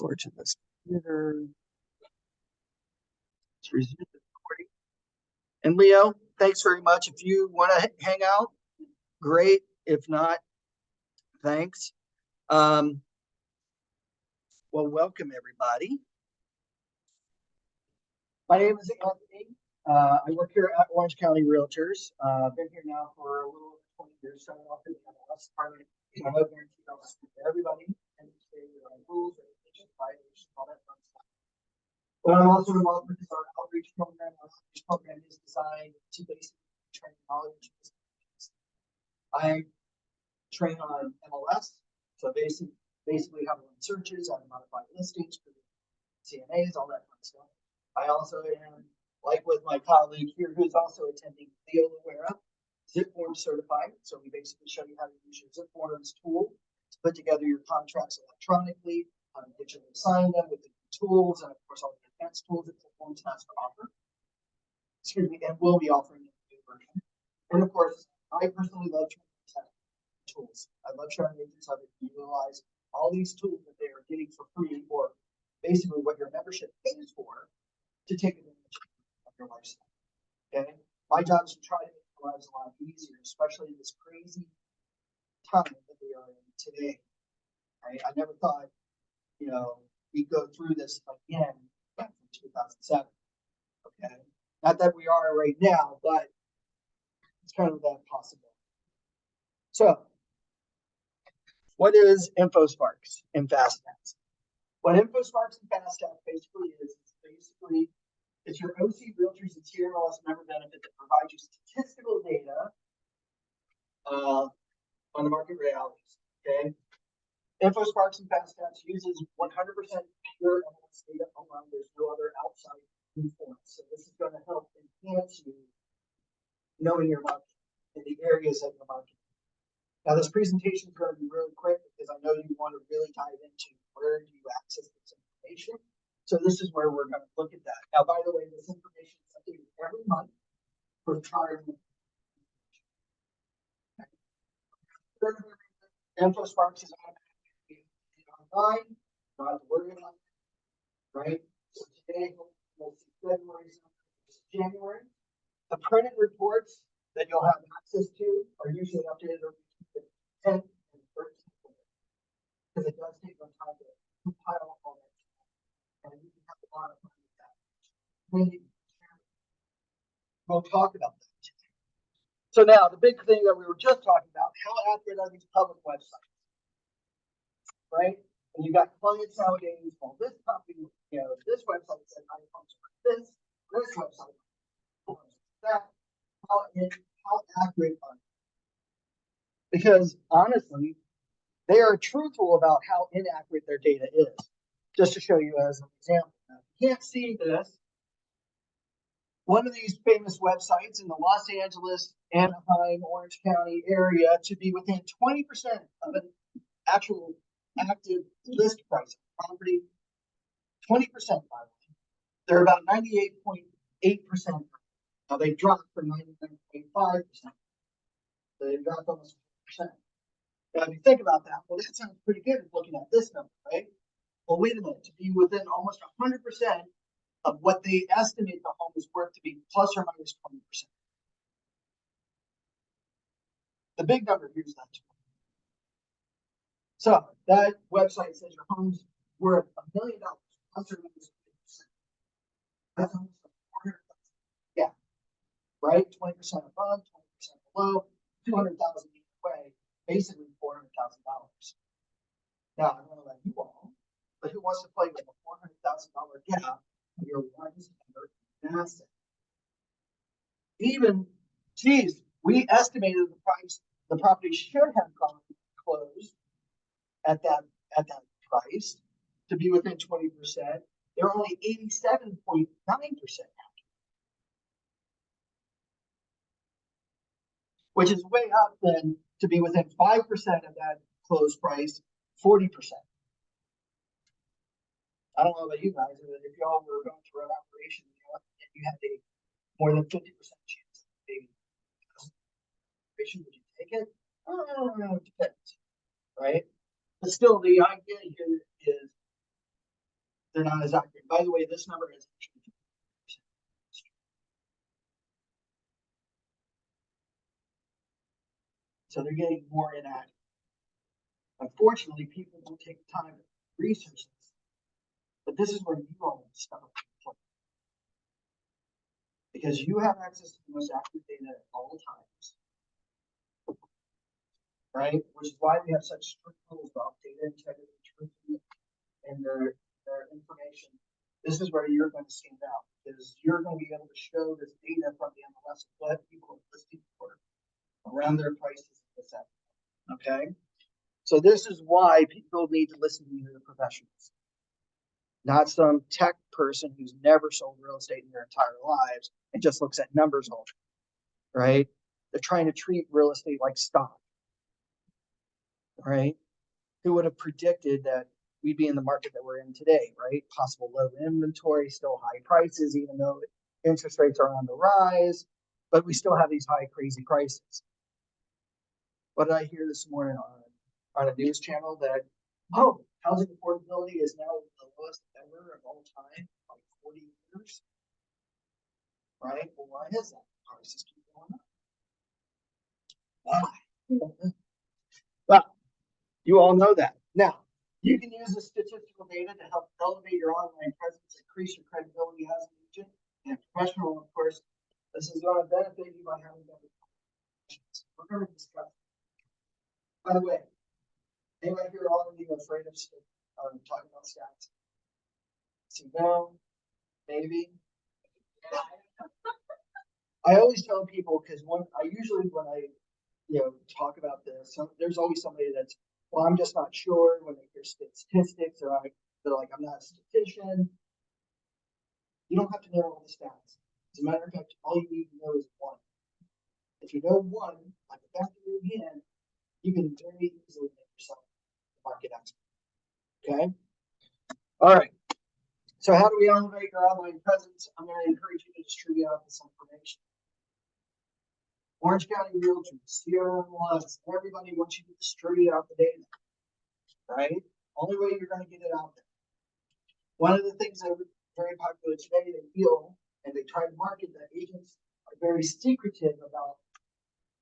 Record to this computer. Let's resume the recording. And Leo, thanks very much. If you want to hang out, great. If not, thanks. Well, welcome everybody. My name is Anthony. I work here at Orange County Realtors. I've been here now for a little over 20 years, starting off in the MLS department. I have guaranteed I'll speak to everybody and say rules, regulations, violations, all that fun stuff. But I'm also involved with our outreach program. Our outreach program is designed to basically train knowledge. I train on MLS, so basically how to run searches, how to modify listings, CNAs, all that fun stuff. I also am, like with my colleague here, who's also attending, Leo Loera, Zip Forms certified. So we basically show you how to use your Zip Forms tool to put together your contracts electronically, how to digitally sign them with the tools, and of course all the advanced tools that Zip Forms has to offer. Excuse me, and we'll be offering a new version. And of course, I personally love tools. I love showing agents how to utilize all these tools that they are getting for free, or basically what your membership pays for, to take advantage of your lifestyle. Okay, my job is to try to make your lives a lot easier, especially in this crazy time that we are in today. I never thought, we'd go through this again back in 2007. Okay, not that we are right now, but it's kind of that possible. So, what is Infosparks and Faststats? What Infosparks and Faststats basically is it's your OC Realtors and CMLS member benefit that provides you statistical data on the market realities. Okay, Infosparks and Faststats uses 100% pure MLS data alone. There's no other outside influence. So this is going to help enhance you knowing your market and the areas of the market. Now, this presentation is going to be really quick because I know you want to really dive into where do you access this information. So this is where we're going to look at that. Now, by the way, this information is updated every month for retirement. Infosparks is automatically online. Not to worry about it, right? So today, we'll see February, January. The printed reports that you'll have access to are usually updated every 10th and 13th, because it does take some time to compile all that, and you can have a lot of fun with that. We'll talk about that today. So now, the big thing that we were just talking about, how accurate are these public websites, right? And you got clients nowadays, well, this company, this website said I function like this website that. How accurate are they? Because honestly, they are truthful about how inaccurate their data is. Just to show you as an example. Now, you can't see this. One of these famous websites in the Los Angeles, Anaheim, Orange County area to be within 20% of an actual active list price of property. 20%, by the way. They're about 98.8%. Now they've dropped from 99.5%. So they've dropped almost 4%. Now, if you think about that, well, that sounds pretty good looking at this number, right? Well, wait a minute, to be within almost 100% of what they estimate the home is worth to be plus or minus 20%. The big number here is that 20. So that website says your home's worth $1 million plus or minus 20%. That's almost $400,000. Yeah, right? 20% above, 20% below, 200,000 either way, basically $400,000. Now, I don't know about you all, but who wants to play with a $400,000 gap of your largest ever asset? Even, geez, we estimated the property should have gone closed at that price to be within 20%. They're only 87.9% now, which is way up then to be within 5% of that closed price, 40%. I don't know about you guys, but if y'all were going through an operation and you had a more than 50% chance of being operation, would you take it? I don't know, it depends, right? But still, the idea here is they're not as accurate. By the way, this number is actually 50%. So they're getting more inaccurate. Unfortunately, people don't take time to research this. But this is where you all start, because you have access to the most accurate data at all times, right? Which is why we have such strict rules about data integrity, truth, and their information. This is where you're going to stand out, because you're going to be able to show this data from the MLS what people are listing for around their prices. Okay, so this is why people need to listen to you, the professionals, not some tech person who's never sold real estate in their entire lives and just looks at numbers all day, right? They're trying to treat real estate like stock, right? Who would have predicted that we'd be in the market that we're in today, right? Possible low inventory, still high prices, even though interest rates are on the rise, but we still have these high, crazy prices. What did I hear this morning on a news channel that, oh, housing affordability is now the lowest ever of all time, like 40 years, right? Well, why is that? Prices keep going up. Why? Well, you all know that. Now, you can use the statistical data to help elevate your online presence, increase your credibility as an agent and professional. Of course, this is going to benefit you by having better questions. We're going to discuss. By the way, anybody here already afraid of talking about stats? So no, maybe. I always tell people, because when I talk about this, there's always somebody that's, well, I'm just not sure when they hear statistics, or they're like, I'm not a statistician. You don't have to know all the stats. As a matter of fact, all you need to know is one. If you know one, like the back of your hand, you can very easily make yourself a market expert. Okay? All right. So how do we elevate your online presence? I'm going to encourage you to distribute out this information. Orange County Realtors, Sierra MLS, everybody wants you to distribute out the data, right? Only way you're going to get it out there. One of the things that are very popular today, they feel, and they try to market, that agents are very secretive about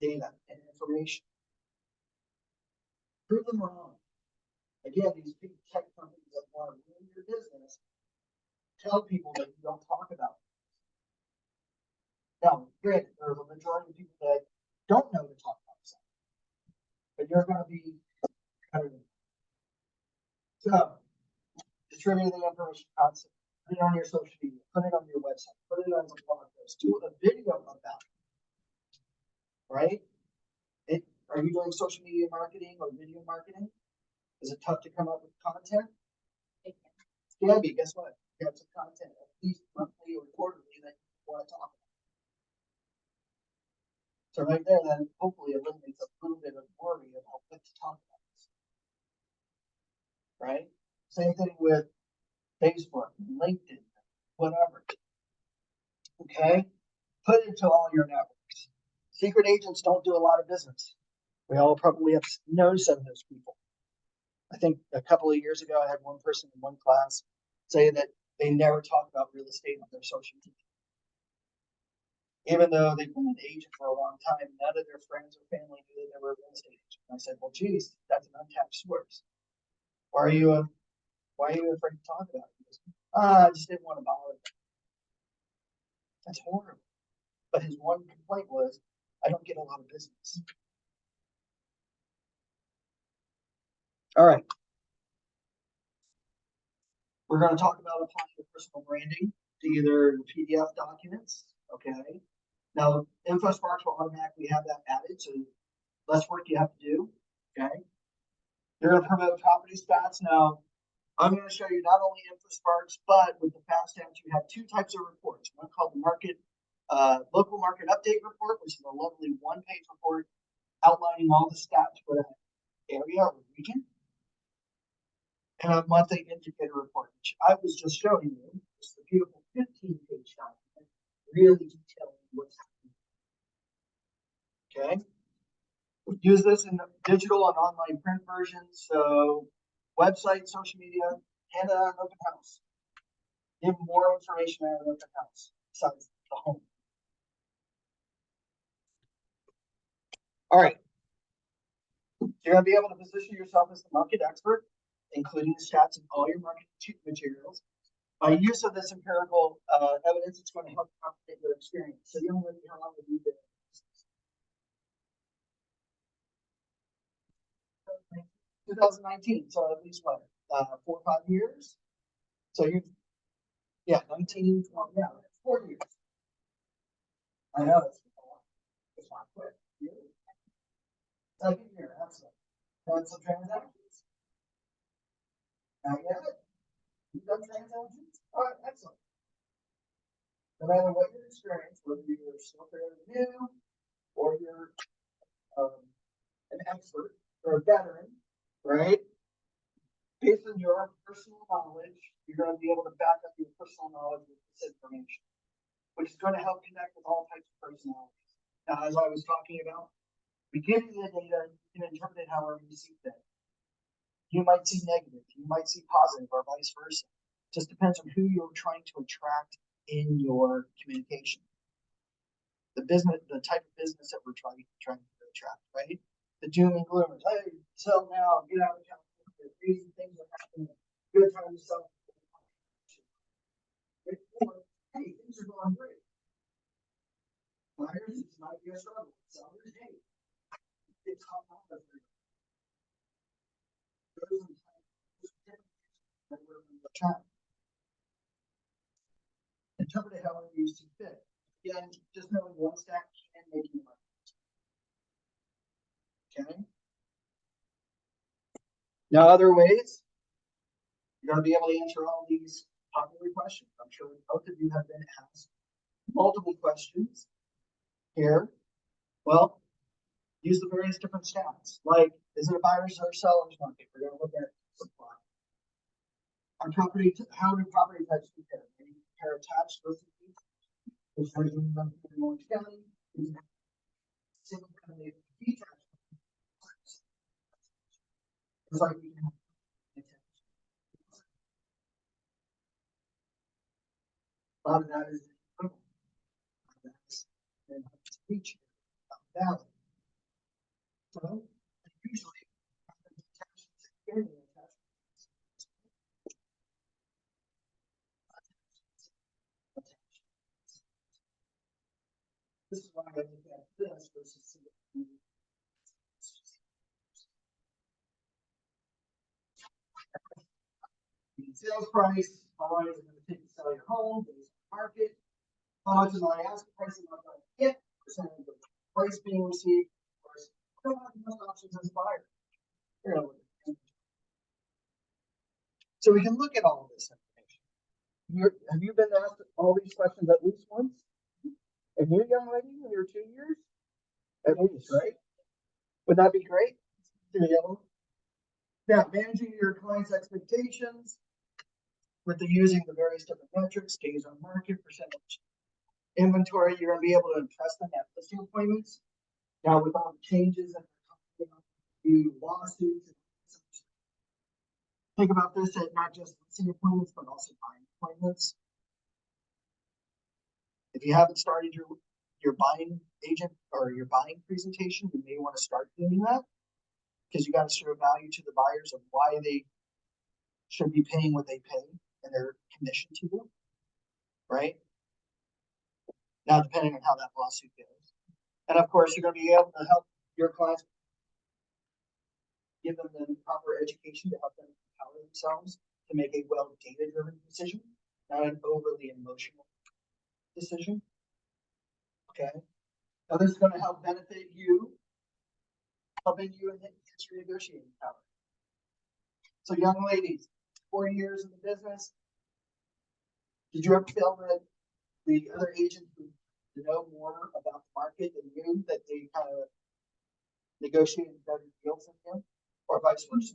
data and information. Prove them wrong. Again, these big tech companies that want to ruin your business tell people that you don't talk about it. Now, granted, there's a majority of people that don't know to talk about something, but you're going to be better than that. So, distribute the information constantly. Put it on your social media. Put it on your website. Put it on a blog post. Do a video about it. Right? Are you doing social media marketing or video marketing? Is it tough to come up with content? It can be. Guess what? You have some content at least monthly or quarterly that you want to talk about. So right there, then hopefully eliminates a little bit of worry about what to talk about. Right? Same thing with Facebook, LinkedIn, whatever. Okay? Put it to all your networks. Secret agents don't do a lot of business. We all probably have known some of those people. I think a couple of years ago, I had one person in one class say that they never talk about real estate on their social media. Even though they've been an agent for a long time, none of their friends or family knew that they were a real estate agent. And I said, well, geez, that's an untapped source. Why are you afraid to talk about it? Goes, I just didn't want to bother them. That's horrible. But his one complaint was, I don't get a lot of business. All right. We're going to talk about applying your personal branding to either the PDF documents. Okay. Now, Infosparks will automatically have that added, so less work you have to do. Okay. You're going to promote property stats. Now, I'm going to show you not only Infosparks, but with the Faststats, you have two types of reports. One called the local market update report, which is a lovely one-page report outlining all the stats for that area or region, and a monthly indicator report, which I was just showing you. It's a beautiful 15-page document, really detailing what's happening. Okay. We use this in digital and online print versions, so website, social media, and an open house. Give more information out of the house besides the home. All right. You're going to be able to position yourself as the market expert, including the stats in all your market materials. By use of this empirical evidence, it's going to help complicate your experience. So you don't really how long have you been in business? 2019. So at least what, 4 or 5 years? So you, yeah, 19, 20, yeah, 4 years. I know it's not quick. Second year, excellent. Done some transactions? Not yet. You've done transactions? All right, excellent. No matter what your experience, whether you're still fairly new or you're an expert or a veteran, right? Based on your personal knowledge, you're going to be able to back up your personal knowledge with this information, which is going to help connect with all types of personalities. Now, as I was talking about, we give you the data, you can interpret it however you see fit. You might see negative, you might see positive, or vice versa. Just depends on who you're trying to attract in your communication. The business, the type of business that we're trying to attract, right? The doom and gloomers. Hey, sell now, get out of town. Crazy things are happening. Good time to sell. Hey, things are going great. Buyers, it's not your struggle. Sellers, hey, it's hot out of there. Interpret it however you see fit. Again, just knowing one stack can make you money. Okay. Now, other ways you're going to be able to answer all these popular questions. I'm sure both of you have been asked multiple questions here. Well, use the various different stats. Like, is it a buyer's or seller's market? We're going to look at supply. Our property, how do property types compare? Maybe compare attached versus which version of them in Orange County? Single family detached. It's like we can have a lot of that is beach valley. So usually this is why I look at this versus the sales price, how long is it going to take to sell your home, based on market, how much is my asking price, and I'm going to get percentage of the price being received. Of course, I don't have the most options as a buyer. You know, so we can look at all of this information. Have you been asked all these questions at least once? And you, young lady, in your 2 years? At least, right? Would that be great? Now, managing your client's expectations with the using the various different metrics, days on market, percentage inventory, you're going to be able to impress them at listing appointments. Now, with all the changes and lawsuits, think about this at not just listing appointments, but also buying appointments. If you haven't started your buying agent or your buying presentation, you may want to start doing that because you got to show value to the buyers of why they should be paying what they pay and their commission to you, right? Now, depending on how that lawsuit goes. And of course, you're going to be able to help your clients, give them the proper education to help them empower themselves to make a well data-driven decision, not an overly emotional decision. Okay. Now, this is going to help benefit you, helping you enhance your negotiating power. So, young ladies, 4 years in the business, did you ever feel that the other agents who know more about the market than you, that they kind of negotiated better deals than you, or vice versa?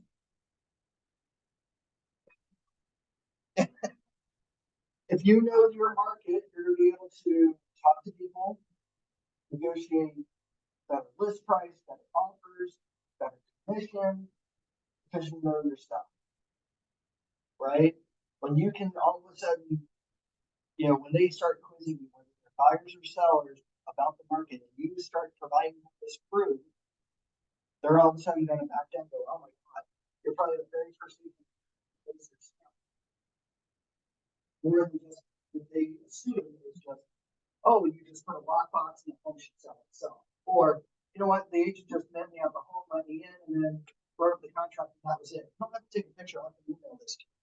If you know your market, you're going to be able to talk to people, negotiate better list price, better offers, better commission, because you know your stuff, right? When you can all of a sudden when they start quizzing you, whether they're buyers or sellers, about the market, and you start providing this proof, they're all of a sudden going to back down and go, oh my God, you're probably the very first people to face this. More than just what they assume is just, oh, you just put a lockbox and the home should sell itself. Or, you know what, the agent just met me at the home, let me in, and then wrote up the contract, and that was it. You don't have to take a picture, I can email this to you.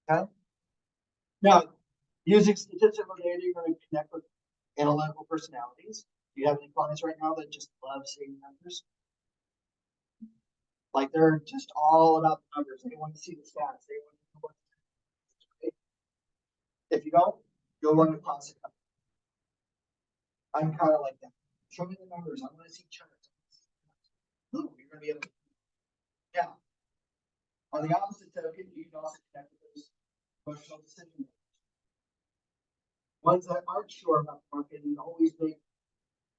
Okay? Now, using statistical data, you're going to connect with analytical personalities. Do you have any clients right now that just love seeing numbers? Like they're just all about the numbers. They want to see the stats. They want to know what. If you don't, go run across it. I'm kind of like that. Show me the numbers. I want to see charts. Ooh, you're going to be able to. Yeah. On the opposite token, you can also connect with those emotional decision makers. Ones that aren't sure about the market and always make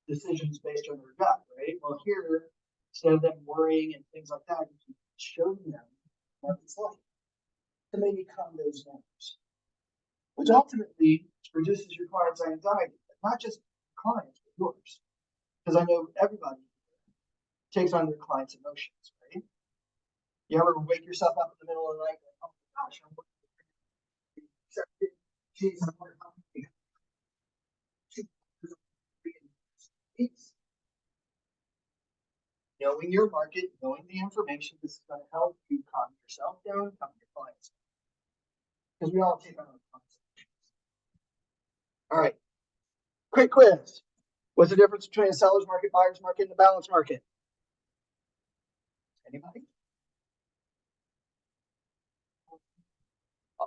decisions based on their gut, right? Well, here, instead of them worrying and things like that, you can show them what it's like to maybe calm those nerves, which ultimately reduces your client's anxiety, but not just clients, but yours. Because I know everybody takes on their client's emotions, right? You ever wake yourself up in the middle of the night and, oh my gosh, I'm working. Geez, I'm working. Knowing your market, knowing the information, this is going to help you calm yourself down, calm your clients down. Because we all take on our clients. All right. Quick quiz. What's the difference between a seller's market, buyer's market, and a balanced market? Anybody?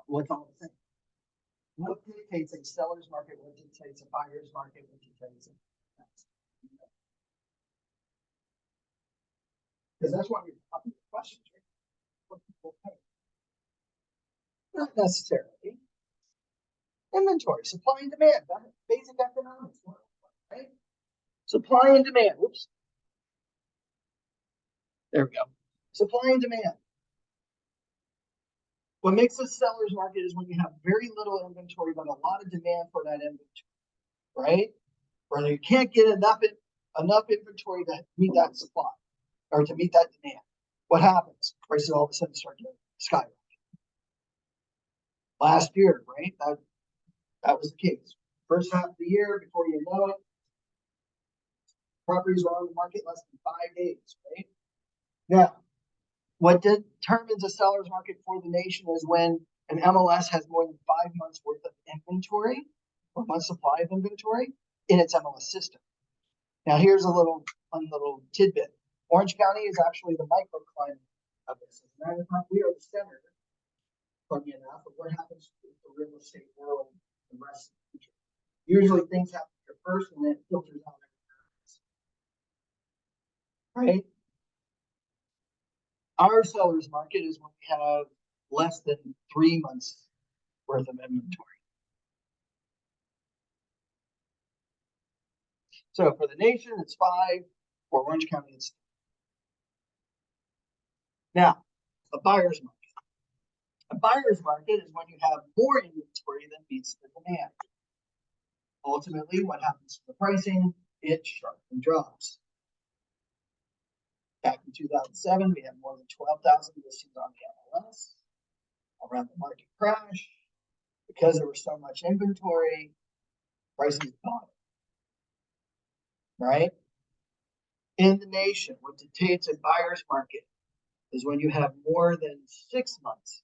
What's all the same? What dictates a seller's market? What dictates a buyer's market? What dictates a because that's one of your questions, right? What people pay. Not necessarily. Inventory, supply and demand, that's basic economics, right? Supply and demand. Whoops. There we go. Supply and demand. What makes a seller's market is when you have very little inventory, but a lot of demand for that inventory, right? Where you can't get enough inventory to meet that supply or to meet that demand. What happens? Prices all of a sudden start to skyrocket. Last year, right? That was the case. First half of the year, before you know it, properties were on the market less than 5 days, right? Now, what determines a seller's market for the nation is when an MLS has more than 5 months worth of inventory or months supply of inventory in its MLS system. Now, here's a little fun little tidbit. Orange County is actually the microclimate of this. As a matter of fact, we are the center, funny enough, of what happens to the real estate world and the rest of the country. Usually things happen here first and then it filters out everything else. Right? Our seller's market is when we have less than 3 months worth of inventory. So for the nation, it's 5. For Orange County, it's 3. Now, a buyer's market. A buyer's market is when you have more inventory than meets the demand. Ultimately, what happens to the pricing? It sharply drops. Back in 2007, we had more than 12,000 listings on the MLS. Around the market crash, because there was so much inventory, prices bottomed. Right? In the nation, what dictates a buyer's market is when you have more than 6 months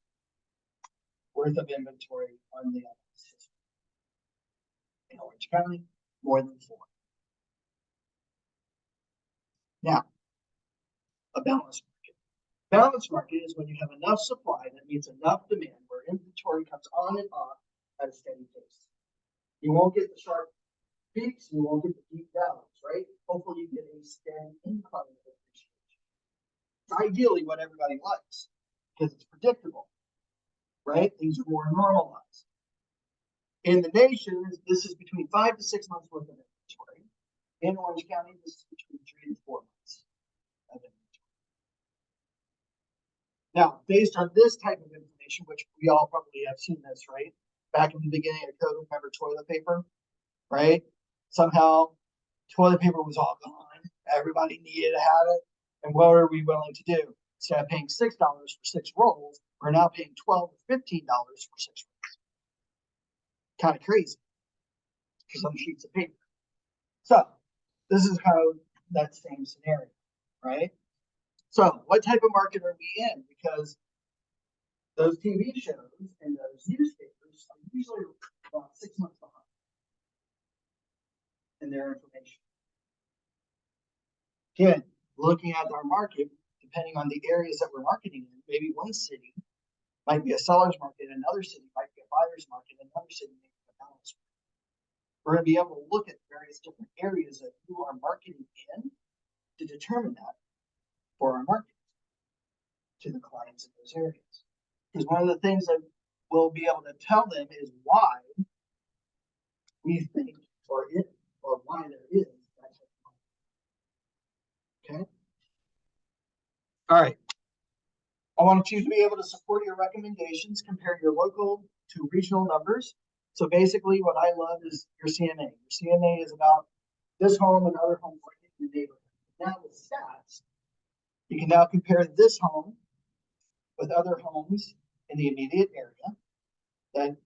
worth of inventory on the MLS system. In Orange County, more than 4. Now, a balanced market. Balanced market is when you have enough supply that meets enough demand where inventory comes on and off at a steady pace. You won't get the sharp peaks, you won't get the deep valleys, right? Hopefully you get a steady incline of appreciation. It's ideally what everybody likes because it's predictable, right? Things are more normalized. In the nation, this is between 5 to 6 months worth of inventory. In Orange County, this is between 3 to 4 months of inventory. Now, based on this type of information, which we all probably have seen this, right? back in the beginning of COVID, remember toilet paper, right? Somehow toilet paper was all gone. Everybody needed to have it. And what are we willing to do? Instead of paying $6 for 6 rolls, we're now paying $12 to $15 for 6 rolls. Kind of crazy for some sheets of paper. So this is how that same scenario, right? So what type of market are we in? Because those TV shows and those newspapers are usually about 6 months behind in their information. Again, looking at our market, depending on the areas that we're marketing in, maybe one city might be a seller's market, another city might be a buyer's market, another city may be a buyer's market. We're going to be able to look at various different areas that you are marketing in to determine that for our market to the clients in those areas. Because one of the things that we'll be able to tell them is why we think or why there is that type of market. Okay. All right. I want you to be able to support your recommendations, compare your local to regional numbers. So basically what I love is your CMA. Your CMA is about this home and other homes like in the neighborhood. Now with stats, you can now compare this home with other homes in the immediate area that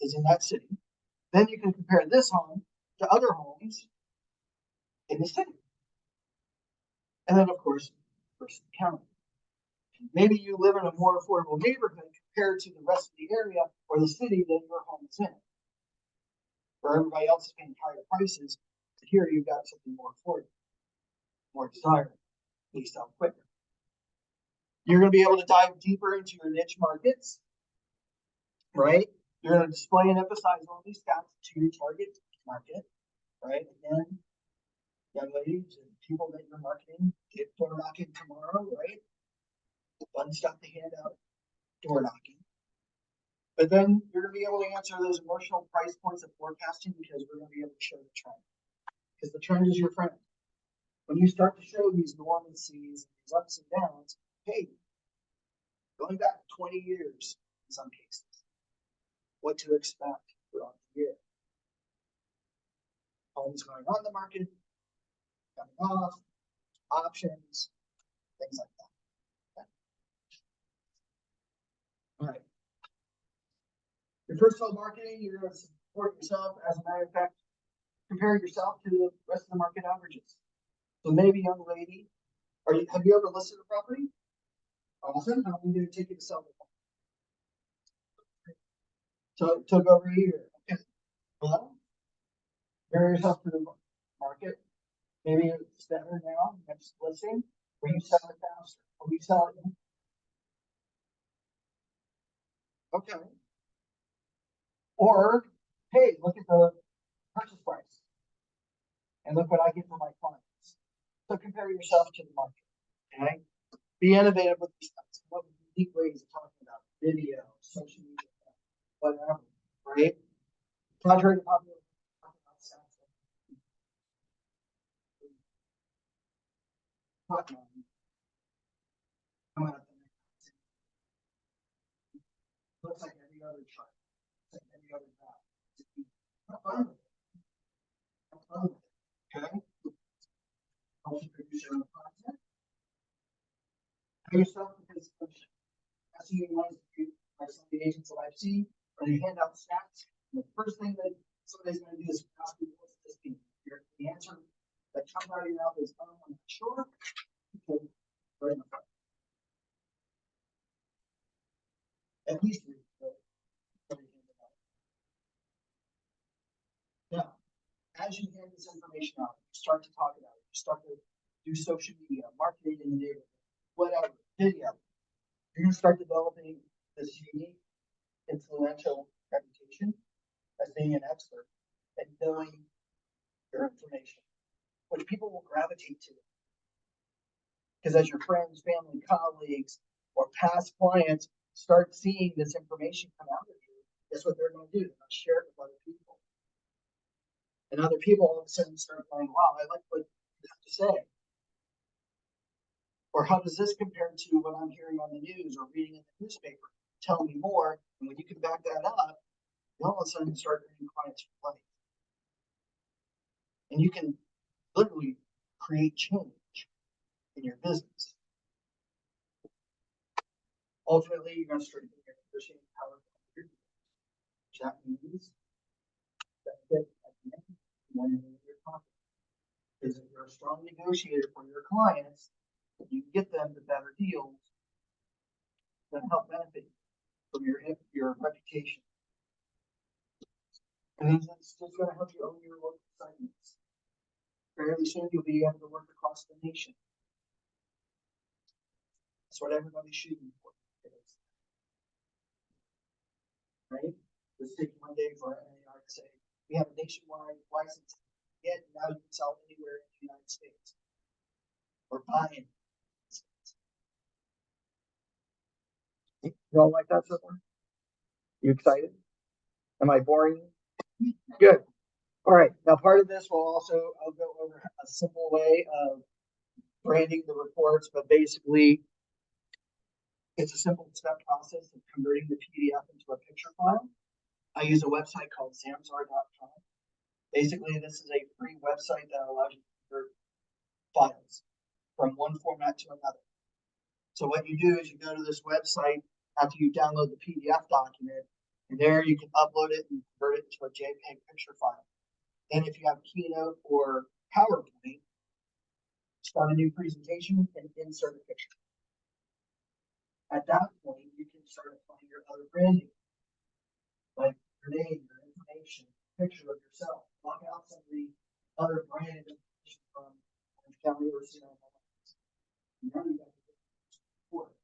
is in that city. Then you can compare this home to other homes in the city. And then of course, first county. Maybe you live in a more affordable neighborhood compared to the rest of the area or the city that your home is in. Where everybody else is paying higher prices, but here you've got something more affordable, more desirable, leased out quicker. You're going to be able to dive deeper into your niche markets, right? You're going to display and emphasize all these stats to your target market, right? Again, young ladies and people that you're marketing, get door knocking tomorrow, right? Fun stuff to hand out, door knocking. But then you're going to be able to answer those emotional price points of forecasting because we're going to be able to show the trend. Because the trend is your friend. When you start to show these normalcies, these ups and downs, hey, going back 20 years in some cases, what to expect throughout the year. Homes going on the market, coming off, options, things like that. Okay. All right. Your first home marketing, you're going to support yourself. As a matter of fact, compare yourself to the rest of the market averages. So maybe, young lady, have you ever listed a property? Awesome. How long did it take you to sell it? So it took over a year. Okay. Well, compare yourself to the market. Maybe it's better now, next listing, where you sell it faster, or you sell it. Okay. Or, hey, look at the purchase price. And look what I get for my clients. So compare yourself to the market. Okay. Be innovative with these things. Come up with unique ways of talking about video, social media, whatever, right? Contrary to popular looks like every other chart, like any other map. Have fun with it. Have fun with it. Okay. Help you produce your own content. Know yourself because as you want to do, like some of the agents that I've seen, where they hand out stats, and the first thing that somebody's going to do is ask you, what's this mean? The answer that comes out of your mouth is, I'm not sure. Okay. Right in the front. At least read it. Now, as you hand this information out, you start to talk about it, you start to do social media, marketing in the neighborhood, whatever, video. You're going to start developing this unique, influential reputation as being an expert and knowing your information, which people will gravitate to. Because as your friends, family, colleagues, or past clients start seeing this information come out of you, that's what they're going to do. They're going to share it with other people. And other people all of a sudden start going, wow, I like what you have to say. Or how does this compare to what I'm hearing on the news or reading in the newspaper? Tell me more. And when you can back that up, And all of a sudden start getting clients for life. And you can literally create change in your business. Ultimately, you're going to start getting your negotiating power from your business. That means that at the end, you want to make your profit. Because if you're a strong negotiator for your clients, you can get them the better deals that help benefit you from your reputation. And then it's just going to help you own your local assignments. Fairly soon, you'll be able to work across the nation. That's what everybody's shooting for. Right? Let's take one day for NAR to say, we have a nationwide license. Yet now you can sell anywhere in the United States. Or buy in. You all like that so far? You excited? Am I boring you? Good. All right. Now, part of this will also, I'll go over a simple way of branding the reports, but basically, it's a simple step process of converting the PDF into a picture file. I use a website called samsar.com. Basically, this is a free website that allows you to convert files from one format to another. So what you do is you go to this website after you download the PDF document, and there you can upload it and convert it into a JPEG picture file. Then if you have Keynote or PowerPoint, start a new presentation and insert a picture. At that point, you can start applying your other branding, like your name, your information, picture of yourself. Lock out some of the other branded information from Orange County or Seattle. Now you got to support.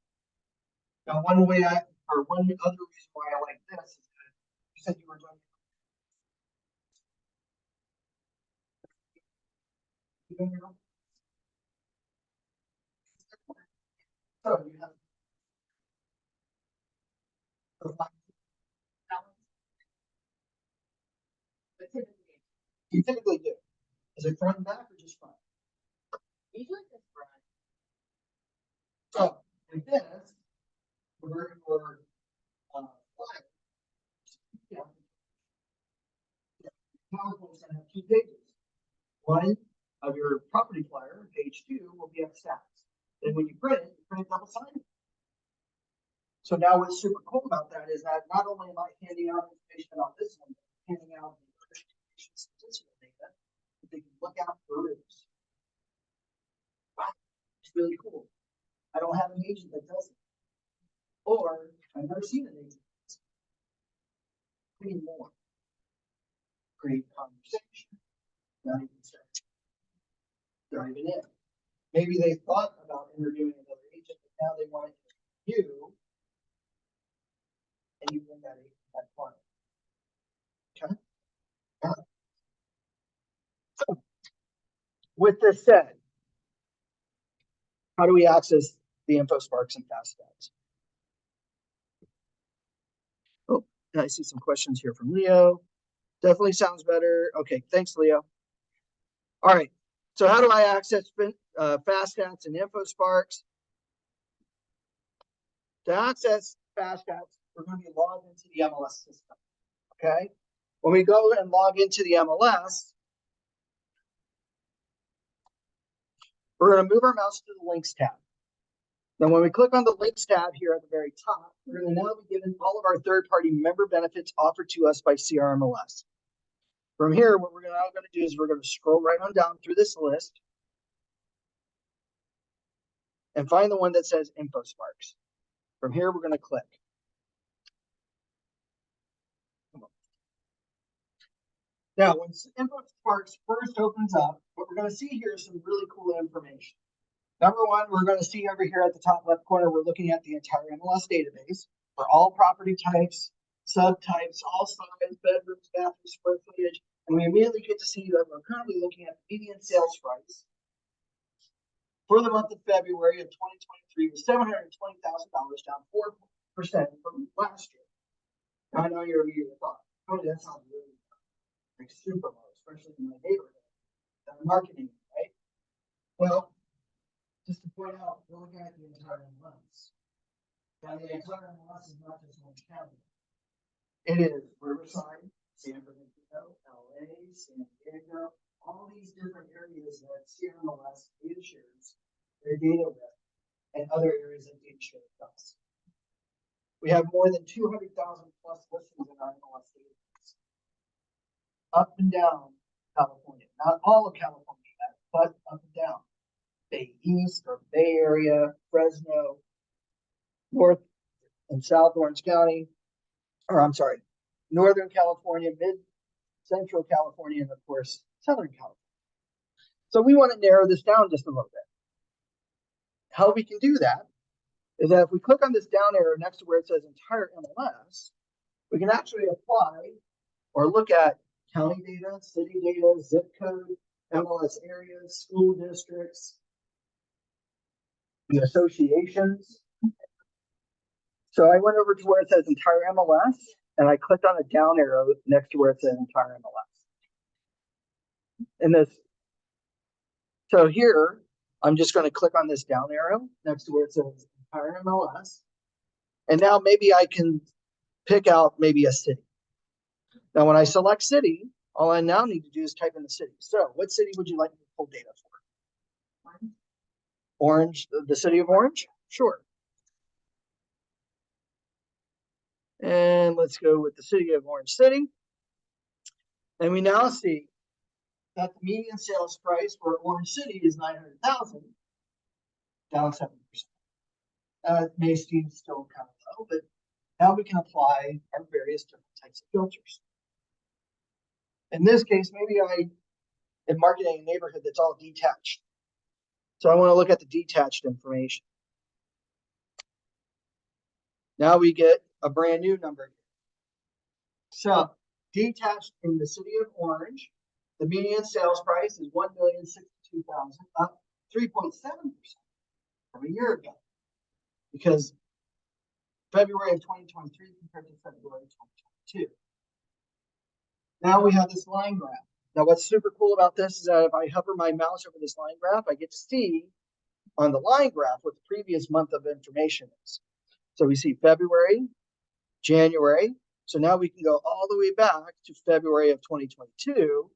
Now, one other reason why I like this is that you said you were doing. So you have. You typically do. Is it front and back or just front? Usually just front. So with this, we're flyer. Yeah. PowerPoint's gonna have 2 pages. One of your property flyer, page 2, will be stats. Then when you print it double-sided. So now what's super cool about that is that not only am I handing out information about this one, but handing out the statistical data that they can look out for rooms. Wow, it's really cool. I don't have an agent that does it. Or I've never seen an agent. Create more. Create conversation. Not even start diving in. Maybe they thought about interviewing another agent, but now they want to interview you, and you bring that client. Okay. So, with this said, how do we access the Infosparks and Faststats? Oh, I see some questions here from Leo. Definitely sounds better. Okay, thanks, Leo. All right. So how do I access Faststats and Infosparks? To access Faststats, we're going to be logged into the MLS system. Okay. When we go and log into the MLS, we're going to move our mouse to the Links tab. Then when we click on the Links tab here at the very top, we're going to now be given all of our third-party member benefits offered to us by CRMLS. From here, what we're now going to do is we're going to scroll right on down through this list and find the one that says Infosparks. From here, we're going to click. Now, when Infosparks first opens up, what we're going to see here is some really cool information. Number one, we're going to see over here at the top left corner, we're looking at the entire MLS database for all property types, subtypes, all size, bedrooms, bathrooms, square footage. And we immediately get to see that we're currently looking at the median sales price for the month of February of 2023 was $720,000, down 4% from last year. Now, I know you're immediately thought, oh, that sounds really like super low, especially in my neighborhood. Marketing, right? Well, just to point out, we're looking at the entire MLS. Now, the entire MLS is not just Orange County. It is Riverside, San Bernardino, LA, San Diego, all these different areas that CMLS data shares their data with, and other areas that data share with us. We have more than 200,000 plus listings in our MLS database. Up and down California, not all of California yet, but up and down. Bay East or Bay Area, Fresno, North and South Orange County, or I'm sorry, Northern California, Central California, and of course, Southern California. So we want to narrow this down just a little bit. How we can do that is that if we click on this down arrow next to where it says entire MLS, we can actually apply or look at county data, city data, zip code, MLS areas, school districts, the associations. So I went over to where it says entire MLS and I clicked on a down arrow next to where it says entire MLS. And this, so here, I'm just going to click on this down arrow next to where it says entire MLS. And now maybe I can pick out maybe a city. Now, when I select city, all I now need to do is type in the city. So what city would you like to pull data for? Orange, the city of Orange? Sure. And let's go with the city of Orange City. And we now see that the median sales price for Orange City is 900,000, down 7%. It may seem still kind of low, but now we can apply our various different types of filters. In this case, maybe I am marketing a neighborhood that's all detached. So I want to look at the detached information. Now we get a brand new number. So detached in the city of Orange, the median sales price is $1,062,000, up 3.7% from a year ago. Because February of 2023 compared to February of 2022. Now we have this line graph. Now what's super cool about this is that if I hover my mouse over this line graph, I get to see on the line graph what the previous month of information is. So we see February, January. So now we can go all the way back to February of 2022.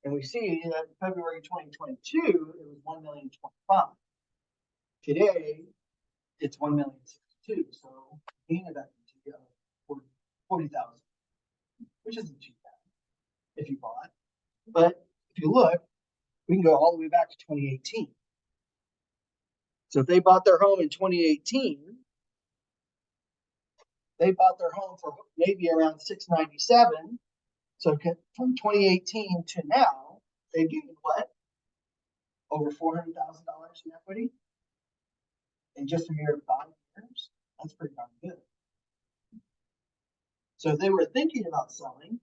And we see that in February 2022, it was 1,025,000. Today, it's 1,062,000. So gain of equity of 40,000, which isn't too bad if you bought. But if you look, we can go all the way back to 2018. So if they bought their home in 2018, they bought their home for maybe around $697. So from 2018 to now, they've gained what? Over $400,000 in equity in just a mere 5 years. That's pretty darn good. So if they were thinking about selling,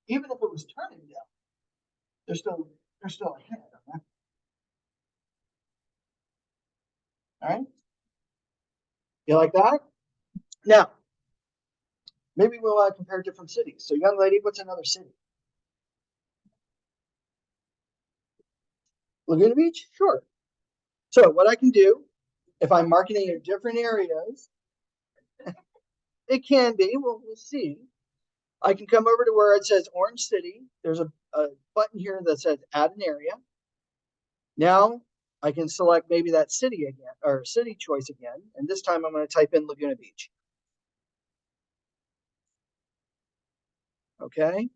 even if it was turning down, they're still ahead on that. All right. You like that? Now, maybe we'll compare different cities. So, young lady, what's another city? Laguna Beach? Sure. So, what I can do, if I'm marketing in different areas, it can be, we'll see. I can come over to where it says Orange City. There's a button here that says add an area. Now I can select maybe that city again, or city choice again. And this time I'm going to type in Laguna Beach. Okay.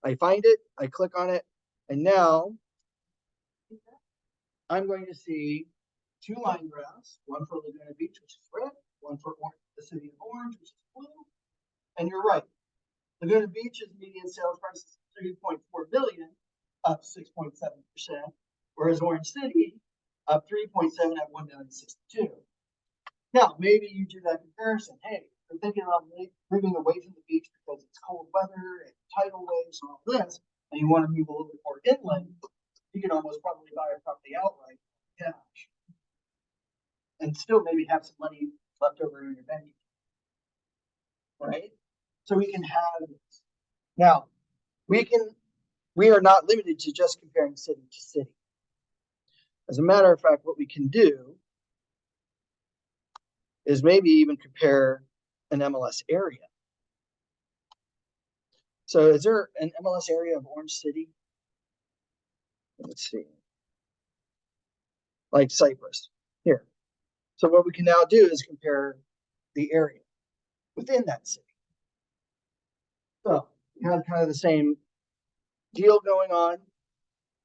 I find it, I click on it, and now I'm going to see 2 line graphs, one for Laguna Beach, which is red, one for the city of Orange, which is blue. And you're right. Laguna Beach's median sales price is $3.4 billion, up 6.7%, whereas Orange City up 3.7 at $1,062,000. Now, maybe you do that comparison. Hey, you're thinking about moving away from the beach because it's cold weather and tidal waves and all this, and you want to move a little bit more inland. You can almost probably buy a property outright, cash, and still maybe have some money left over in your bank, right? So we can have this. Now, we are not limited to just comparing city to city. As a matter of fact, what we can do is maybe even compare an MLS area. So is there an MLS area of Orange City? Let's see. Like Cypress here. So what we can now do is compare the area within that city. So you have kind of the same deal going on,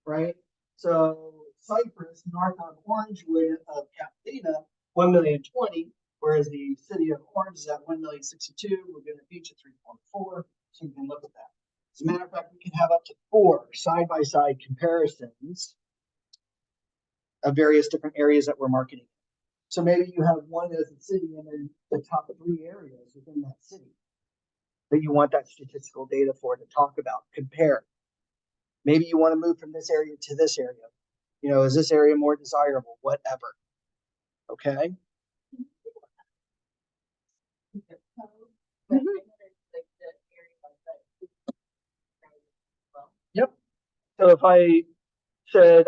right? So Cypress, north of Orange, of Catalina, 1,020,000, whereas the city of Orange is at 1,062,000. We're going to Beach at 3.4. So you can look at that. As a matter of fact, we can have up to 4 side-by-side comparisons of various different areas that we're marketing. So maybe you have one as a city and then the top 3 areas within that city that you want that statistical data for to talk about, compare. Maybe you want to move from this area to this area. You know, is this area more desirable? Whatever. Okay. Mm-hmm. Yep. So if I said,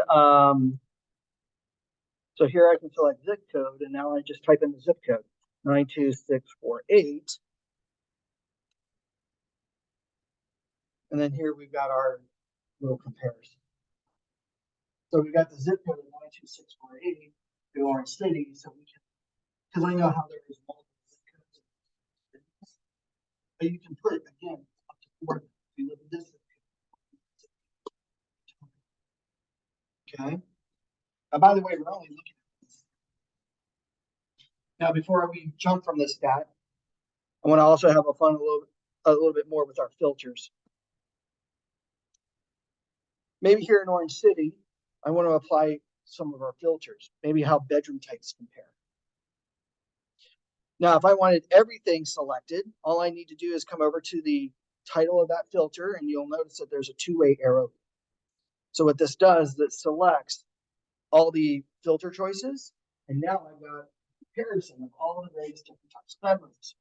so here I can select zip code, and now I just type in the zip code, 92648. And then here we've got our little comparison. So we've got the zip code of 92648 to Orange City, so we can, because I know how there is multiple zip codes. But you can put, again, up to 4 if you live in this zip code. Okay. By the way, we're only looking at this. Now, before we jump from this stat, I want to also have a little bit more with our filters. Maybe here in Orange City, I want to apply some of our filters, maybe how bedroom types compare. Now, if I wanted everything selected, all I need to do is come over to the title of that filter, and you'll notice that there's a 2-way arrow. So what this does is it selects all the filter choices, and now I've got a comparison of all of the various different types of bedrooms.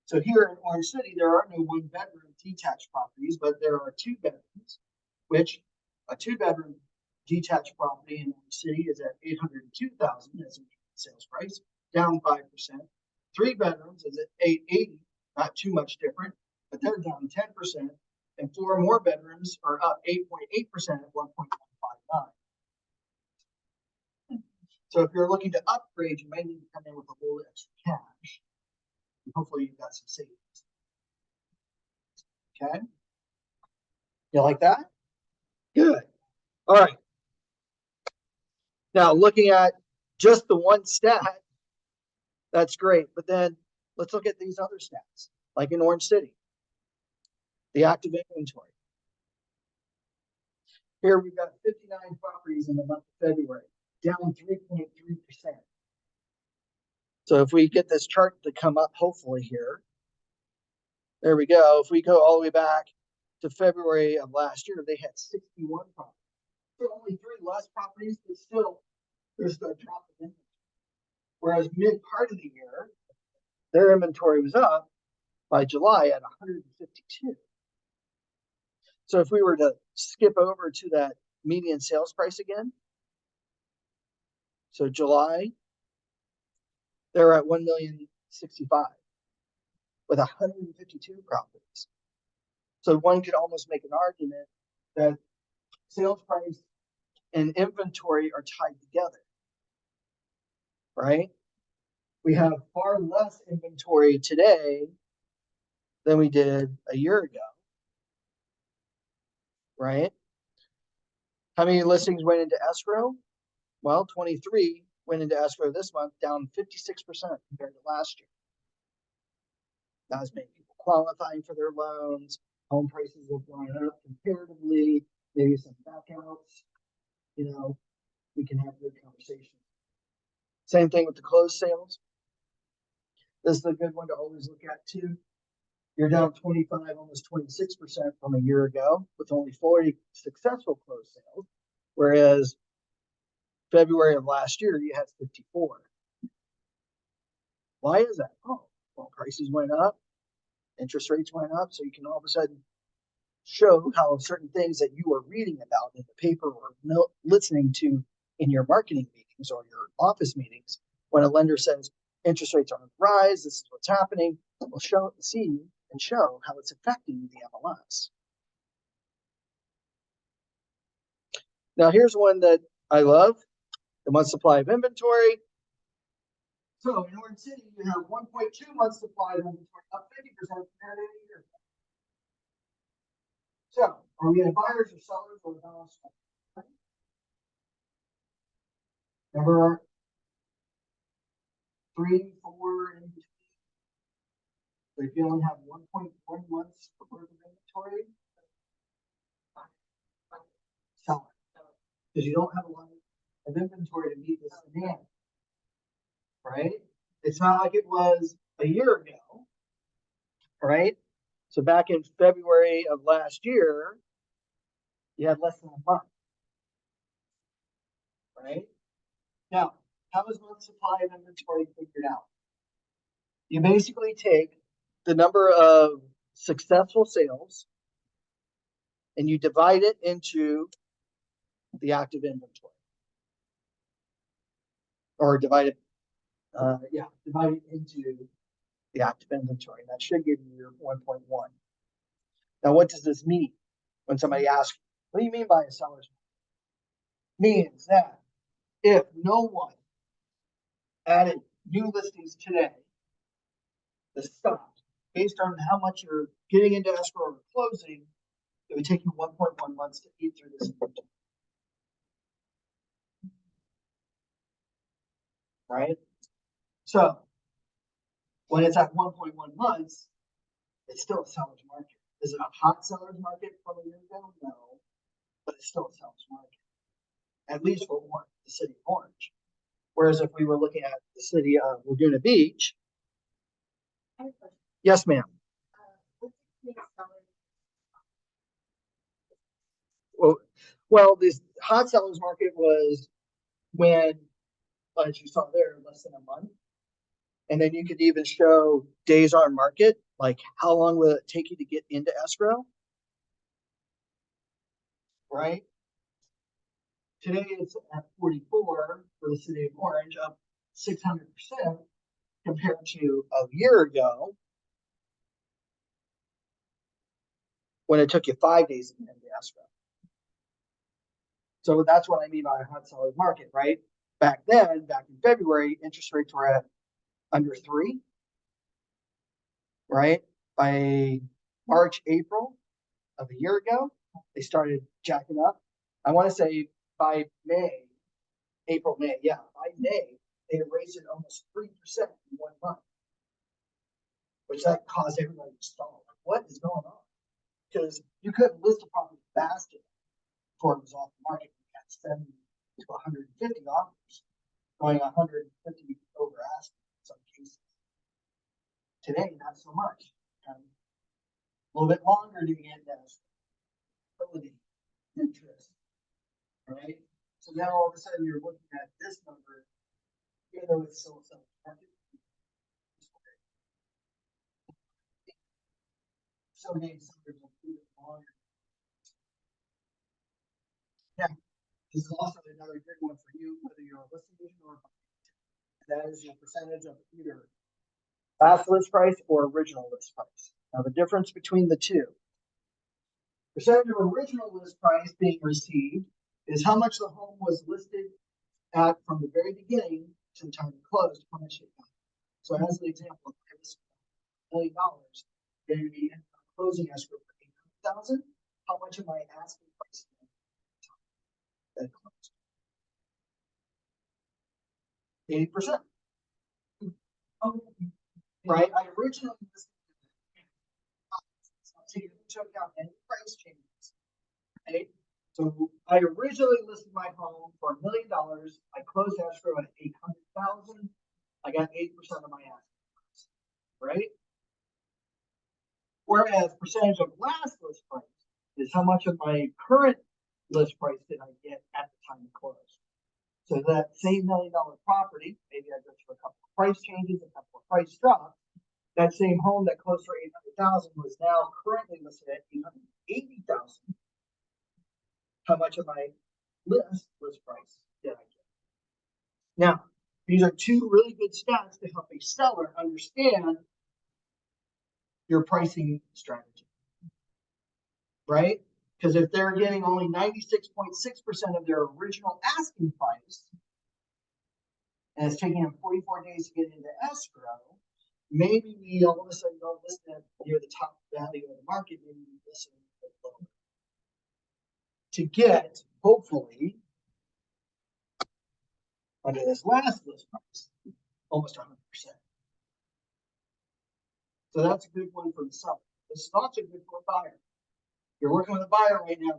So here in Orange City, there are no 1-bedroom detached properties, but there are 2 bedrooms, which a 2-bedroom detached property in Orange City is at $802,000 as a sales price, down 5%. 3 bedrooms is at $880,000, not too much different, but they're down 10%. And 4 more bedrooms are up 8.8% at 1.159. So if you're looking to upgrade, you may need to come in with a little extra cash. And hopefully you've got some savings. Okay. You like that? Good. All right. Now looking at just the one stat, that's great. But then let's look at these other stats, like in Orange City, the active inventory. Here we've got 59 properties in the month of February, down 3.3%. So if we get this chart to come up, hopefully here, there we go. If we go all the way back to February of last year, they had 61 properties. So only 3 less properties, but still there's a drop in inventory. Whereas mid part of the year, their inventory was up by July at 152. So if we were to skip over to that median sales price again, so July, they're at $1,065,000 with 152 properties. So one could almost make an argument that sales price and inventory are tied together, right? We have far less inventory today than we did a year ago, right? How many listings went into escrow? Well, 23 went into escrow this month, down 56% compared to last year. Not as many people qualifying for their loans. Home prices have gone up comparatively. Maybe some backouts. You know, we can have good conversations. Same thing with the closed sales. This is a good one to always look at too. You're down 25, almost 26% from a year ago, with only 40 successful closed sales, whereas February of last year you had 54. Why is that? Oh, well, prices went up, interest rates went up, so you can all of a sudden show how certain things that you are reading about in the paper or listening to in your marketing meetings or your office meetings, when a lender says interest rates are on the rise, this is what's happening, we'll see and show how it's affecting the MLS. Now here's one that I love, the month supply of inventory. So in Orange City, you have 1.2 months supply of inventory, up 50% compared to a year ago. So are we at buyers or sellers or balanced? Number 3, 4, and so if you only have 1.1 months worth of inventory, sell it. Because you don't have a lot of inventory to meet this demand, right? It's not like it was a year ago, right? So back in February of last year, you had less than a month, right? Now, how is month supply of inventory figured out? You basically take the number of successful sales and you divide it into the active inventory. Or divide it into the active inventory. That should give you your 1.1. Now, what does this mean? When somebody asks, what do you mean by a seller's market? Means that if no one added new listings today, the stopped based on how much you're getting into escrow or closing, it would take you 1.1 months to eat through this inventory. Right? So when it's at 1.1 months, it's still a seller's market. Is it a hot seller's market from a year ago? No, but it's still a seller's market, at least for the city of Orange. Whereas if we were looking at the city of Laguna Beach, yes, ma'am. Well, this hot sellers market was when, as you saw there, less than a month. And then you could even show days on market, like how long will it take you to get into escrow? Right? Today it's at 44 for the city of Orange, up 600% compared to a year ago when it took you 5 days to get into escrow. So that's what I mean by a hot seller's market, right? Back then, back in February, interest rates were at under 3, right? By March, April of a year ago, they started jacking up. I want to say by May, April, May, yeah, by May, they had raised it almost 3% in 1 month, which that caused everybody to stall. Like, what is going on? Because you couldn't list a property fast enough before it was off the market. You had 70 to 150 offers, going 150 over asking in some cases. Today, not so much. A little bit longer to get that ability, interest, right? So now all of a sudden you're looking at this number, even though it's still a market. So many sellers will do it longer. Yeah, this is also another good one for you, whether you're a listing agent or a buyer. That is your percentage of either last list price or original list price. Now the difference between the two. Percentage of original list price being received is how much the home was listed at from the very beginning to the time it closed, how much it got. So as an example, if I was $1 million, then you'd be in closing escrow for $800,000. How much am I asking price that closed? 80%. Right? I originally listed so you took out any price changes. Right? So I originally listed my home for $1 million. I closed escrow at $800,000. I got 8% of my asking price, right? Whereas percentage of last list price is how much of my current list price did I get at the time of close. So that same $1 million property, maybe I go through a couple of price changes, a couple of price drops. That same home that closed for $800,000 was now currently listed at $880,000. How much of my list price did I get? Now, these are two really good stats to help a seller understand your pricing strategy, right? Because if they're getting only 96.6% of their original asking price, and it's taking them 44 days to get into escrow, maybe we all of a sudden don't list them near the top value of the market, maybe we listen a bit lower. To get, hopefully, under this last list price, almost 100%. So that's a good one for the seller. This is also good for a buyer. You're working with a buyer right now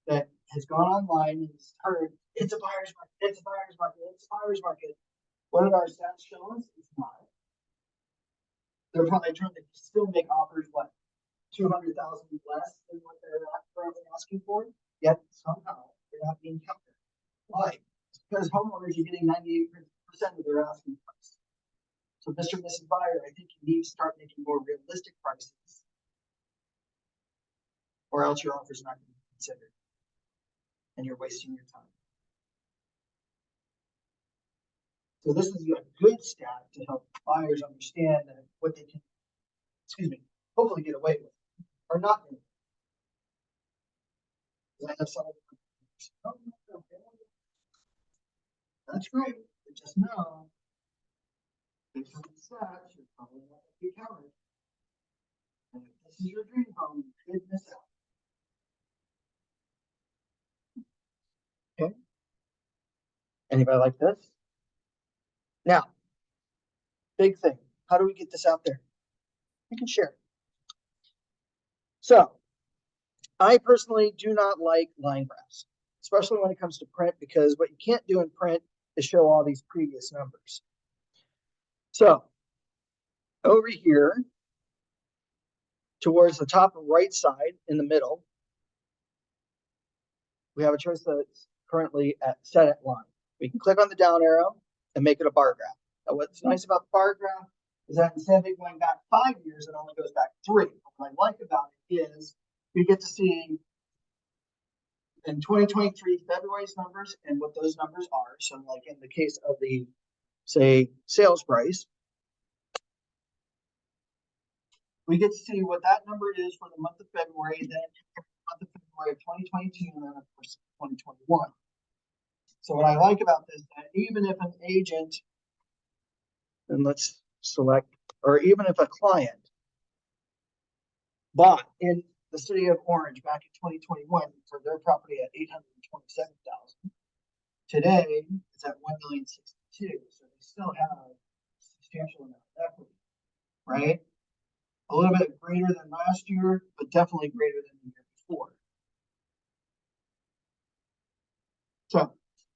that has gone online and has heard it's a buyer's market, it's a buyer's market, it's a buyer's market. What did our stats show us? It's not. They're probably trying to still make offers, what, 200,000 less than what they're currently asking for, yet somehow they're not being counted. Why? It's because homeowners are getting 98% of their asking price. So Mr. and Mrs. Buyer, I think you need to start making more realistic prices, or else your offer is not going to be considered, and you're wasting your time. So this is a good stat to help buyers understand that what they can, hopefully get away with, or not. I have some. That's great, but just know, based on the stats, you're probably not going to be counted. And if this is your dream home, you could miss out. Okay. Anybody like this? Now, big thing. How do we get this out there? You can share. So, I personally do not like line graphs, especially when it comes to print, because what you can't do in print is show all these previous numbers. So, over here, towards the top right side in the middle, we have a choice that's currently set at line. We can click on the down arrow and make it a bar graph. Now, what's nice about the bar graph is that instead of it going back 5 years, it only goes back 3. What I like about it is we get to see in 2023 February's numbers and what those numbers are. So like in the case of the, say, sales price, we get to see what that number is for the month of February, then the month of February of 2022, and then of course 2021. So what I like about this, that even if an agent, and let's select, or even if a client bought in the city of Orange back in 2021 for their property at $827,000, today it's at $1,062,000. So they still have a substantial amount of equity, right? A little bit greater than last year, but definitely greater than the year before. So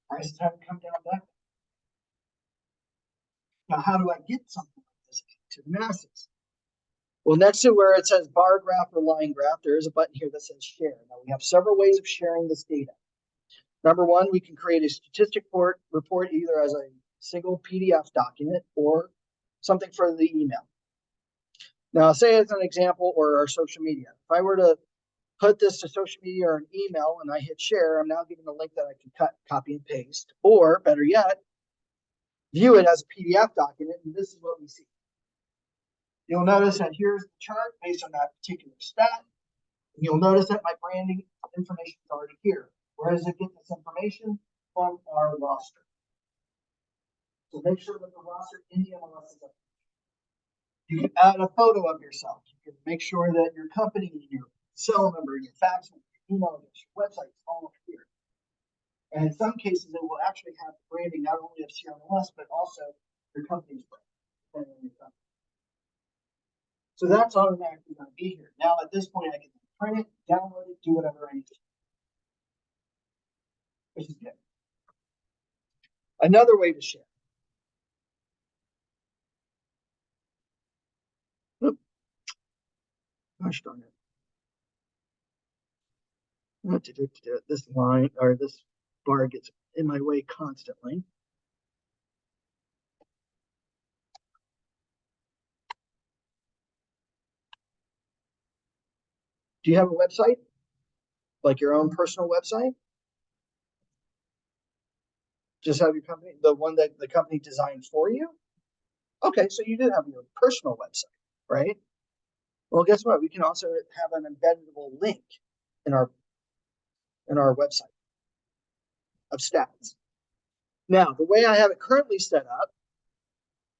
prices haven't come down that much. Now, how do I get something like this to the masses? Well, next to where it says bar graph or line graph, there is a button here that says share. Now, we have several ways of sharing this data. Number one, we can create a statistic report either as a single PDF document or something for the email. Now, say as an example, or our social media. If I were to put this to social media or an email and I hit share, I'm now given a link that I can cut, copy, and paste, or better yet, view it as a PDF document, and this is what we see. You'll notice that here's the chart based on that particular stat. And you'll notice that my branding information is already here. Where does it get this information? From our roster. So make sure that the roster in the MLS is up. You can add a photo of yourself. You can make sure that your company, your cell number, your fax number, your email address, your website is all up here. And in some cases, it will actually have branding not only of CRMLS, but also your company's brand. So that's automatically going to be here. Now, at this point, I can print it, download it, do whatever I need to do. Which is good. Another way to share. Oop. Gosh darn it. What to do? This line or this bar gets in my way constantly. Do you have a website? Like your own personal website? Just have your company, the one that the company designed for you? Okay, so you do have your personal website, right? Well, guess what? We can also have an embeddable link in our website of stats. Now, the way I have it currently set up,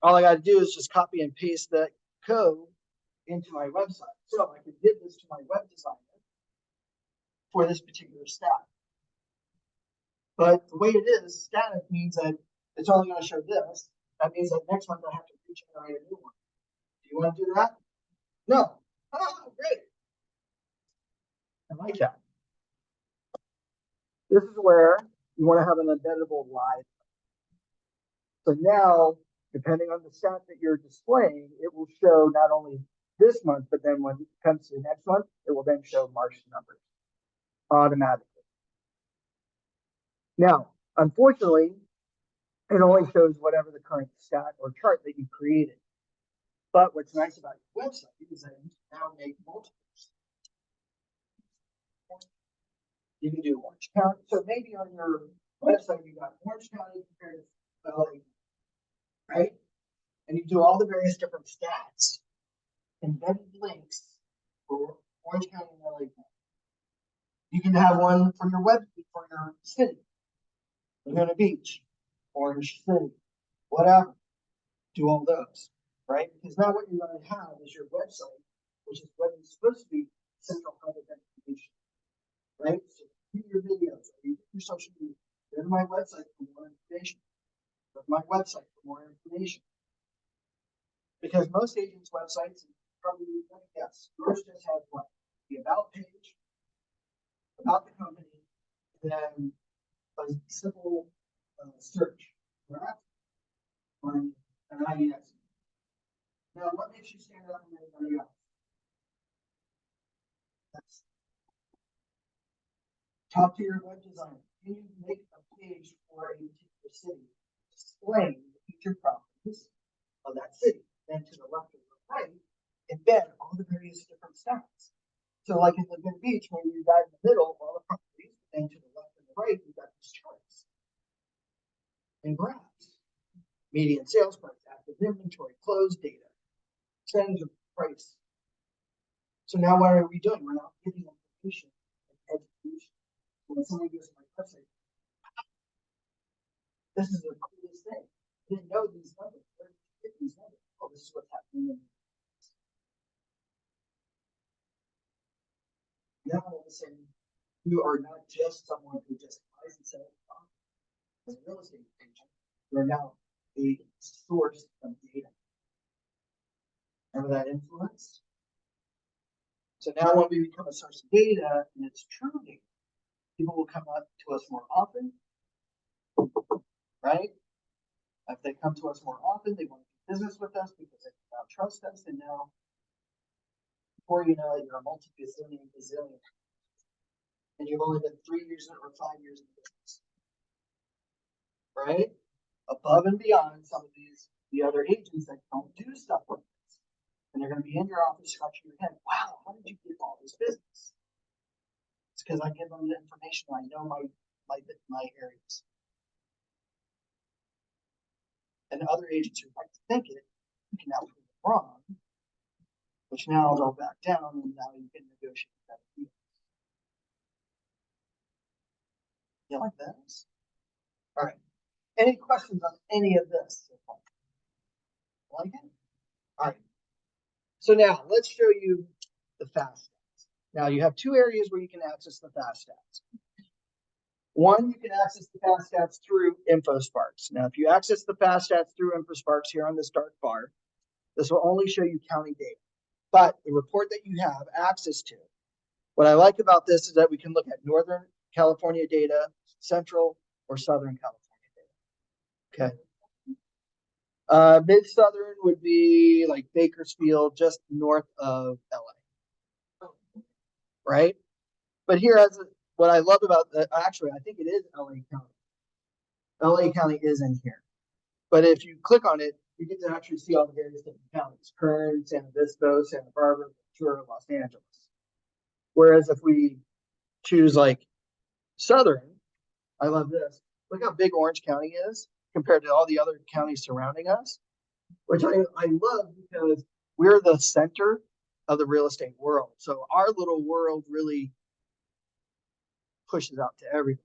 all I got to do is just copy and paste that code into my website. So I can give this to my web designer for this particular stat. But the way it is, static means that it's only going to show this. That means that next month I have to regenerate a new one. Do you want to do that? No. Oh, great. I like that. This is where you want to have an embeddable live. So now, depending on the stat that you're displaying, it will show not only this month, but then when it comes to the next month, it will then show March numbers automatically. Now, unfortunately, it only shows whatever the current stat or chart that you created. But what's nice about your website is that you can now make multiples. You can do Orange County. So maybe on your website, you got Orange County compared to LA, right? And you do all the various different stats, embedded links for Orange County and LA County. You can have one for your web, for your city, Laguna Beach, Orange City, whatever. Do all those, right? Because now what you're going to have is your website, which is what is supposed to be central hub of information, right? So do your videos, or your social media. Go to my website for more information. Go to my website for more information. Because most agents' websites, probably yes, yours just has what? The about page, about the company, and then a simple search, correct? On an IDX. Now, what makes you stand out from anybody else? That's talk to your web designer. Can you make a page for a particular city displaying the featured properties of that city? Then to the left or the right, embed all the various different stats. So, like in Laguna Beach, maybe you got in the middle all the properties, then to the left and the right, you got these charts and graphs. Median sales price, active inventory, closed data, trends of price. So now what are we doing? We're not giving information and education. When somebody goes to my website, this is the coolest thing. I didn't know these numbers. Where did you get these numbers? Oh, this is what's happening. Now all of a sudden, you are not just someone who just buys and sells as a real estate agent. You're now a source of data. Remember that influence? So now when we become a source of data, and it's true data, people will come up to us more often, right? If they come to us more often, they want to do business with us because they now trust us, and now, before you know it, you're a multi-gazillion, and you've only been 3 years or 5 years in business, right? Above and beyond some of the other agents that don't do stuff like this. And they're going to be in your office scratching your head. Wow, how did you get all this business? It's because I give them the information. I know my areas. And other agents who like to think it, you can now prove it wrong, which now they'll back down, and now you can negotiate better deals. You like this? All right. Any questions on any of this? Like it? All right. So now let's show you the fast stats. Now you have two areas where you can access the fast stats. One, you can access the fast stats through Infosparks. Now, if you access the fast stats through Infosparks here on this dark bar, this will only show you county data. But the report that you have access to, what I like about this is that we can look at Northern California data, Central or Southern California data. Okay. Mid-Southern would be like Bakersfield, just north of LA. Right? But here, what I love about actually, I think it is LA County. LA County is in here. But if you click on it, you get to actually see all the various different counties: Kern, San Obispo, Santa Barbara, Ventura, Los Angeles. Whereas if we choose like Southern, I love this. Look how big Orange County is compared to all the other counties surrounding us, which I love because we're the center of the real estate world. So our little world really pushes out to everything.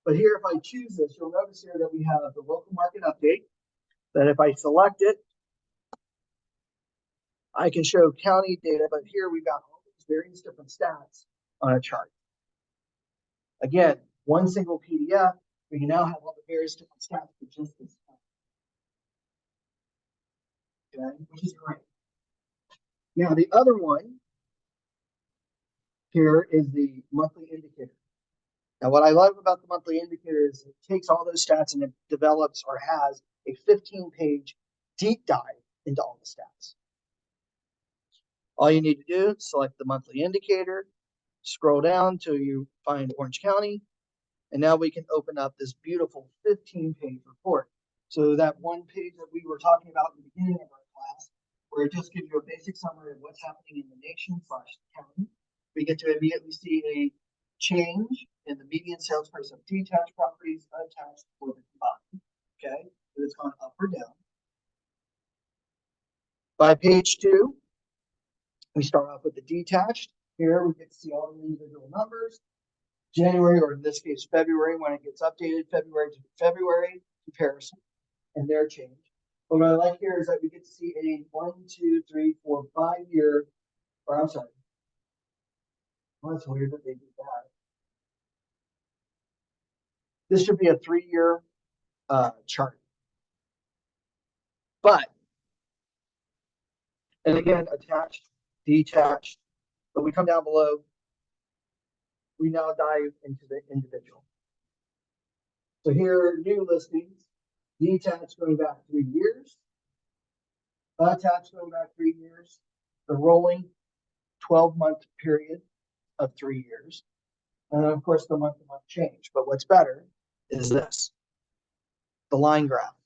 But here, if I choose this, you'll notice here that we have the local market update, that if I select it, I can show county data, but here we've got all these various different stats on a chart. Again, one single PDF, we can now have all the various different stats for just this. Okay, which is great. Now, the other one here is the monthly indicator. Now, what I love about the monthly indicator is it takes all those stats and it develops or has a 15-page deep dive into all the stats. All you need to do is select the monthly indicator, scroll down till you find Orange County, and now we can open up this beautiful 15-page report. So that one page that we were talking about in the beginning of our class, where it just gives you a basic summary of what's happening in the nation/county, we get to immediately see a change in the median sales price of detached properties, attached, or the combined. Okay, so it's gone up or down. By page 2, we start off with the detached. Here we get to see all the individual numbers. January, or in this case, February, when it gets updated, February to February comparison and their change. But what I like here is that we get to see a 1, 2, 3, 4, 5 year, or I'm sorry. Well, that's weird that they did that. This should be a 3-year chart. But, and again, attached, detached, but we come down below, we now dive into the individual. So here, new listings, detached going back 3 years, attached going back 3 years, the rolling 12-month period of 3 years, and then of course the month-to-month change. But what's better is this, the line graph.